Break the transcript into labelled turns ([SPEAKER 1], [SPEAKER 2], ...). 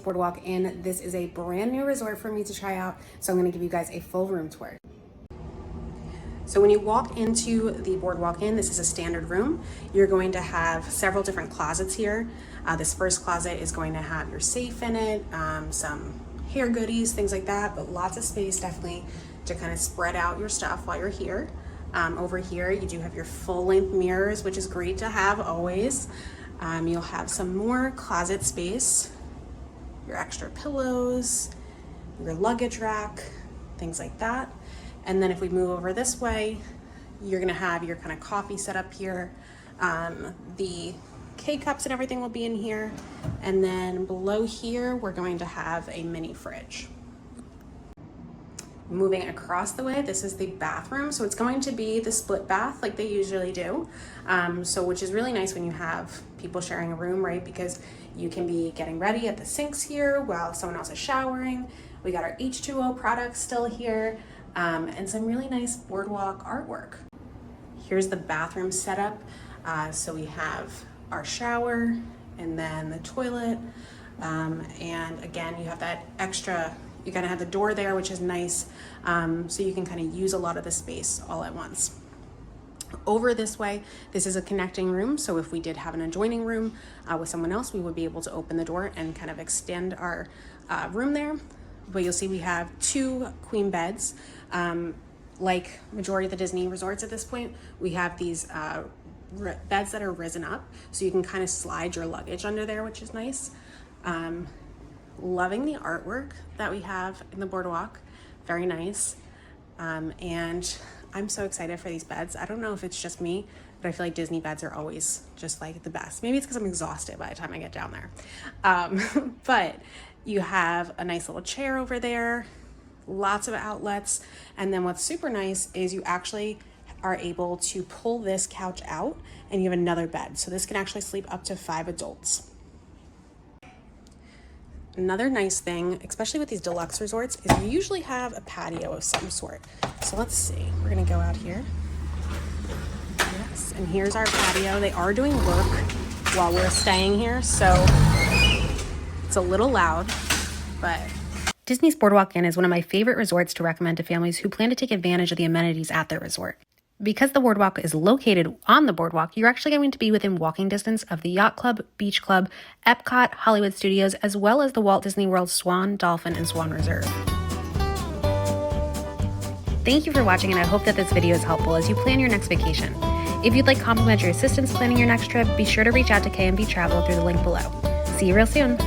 [SPEAKER 1] BoardWalk Inn. This is a brand new resort for me to try out, so I'm going to give you guys a full room tour. So when you walk into the BoardWalk Inn, this is a standard room. You're going to have several different closets here. This first closet is going to have your safe in it, some hair goodies, things like that, but lots of space definitely to kind of spread out your stuff while you're here. Over here, you do have your full-length mirrors, which is great to have always. You'll have some more closet space, your extra pillows, your luggage rack, things like that. And then if we move over this way, you're gonna have your kind of coffee set up here. The K-cups and everything will be in here. And then below here, we're going to have a mini fridge. Moving across the way, this is the bathroom. So it's going to be the split bath like they usually do. Which is really nice when you have people sharing a room, right? Because you can be getting ready at the sinks here while someone else is showering. We got our H2O products still here, and some really nice BoardWalk artwork. Here's the bathroom setup. So we have our shower and then the toilet. And again, you have that extra, you're gonna have the door there, which is nice. So you can kind of use a lot of the space all at once. Over this way, this is a connecting room. So if we did have an adjoining room with someone else, we would be able to open the door and kind of extend our room there. But you'll see we have 2 queen beds. Like majority of the Disney resorts at this point, we have these beds that are risen up. So you can kind of slide your luggage under there, which is nice. Loving the artwork that we have in the BoardWalk, very nice. And I'm so excited for these beds. I don't know if it's just me, but I feel like Disney beds are always just like the best. Maybe it's because I'm exhausted by the time I get down there. But you have a nice little chair over there, lots of outlets. And then what's super nice is you actually are able to pull this couch out and you have another bed. So this can actually sleep up to 5 adults. Another nice thing, especially with these deluxe resorts, is you usually have a patio of some sort. So let's see, we're gonna go out here. Yes, and here's our patio. They are doing work while we're staying here, so it's a little loud, but. Disney's BoardWalk Inn is one of my favorite resorts to recommend to families who plan to take advantage of the amenities at their resort. Because the BoardWalk is located on the BoardWalk, you're actually going to be within walking distance of the Yacht Club, Beach Club, Epcot, Hollywood Studios, as well as the Walt Disney World Swan, Dolphin, and Swan Reserve. Thank you for watching, and I hope that this video is helpful as you plan your next vacation. If you'd like complimentary assistance planning your next trip, be sure to reach out to KMB Travel through the link below. See you real soon.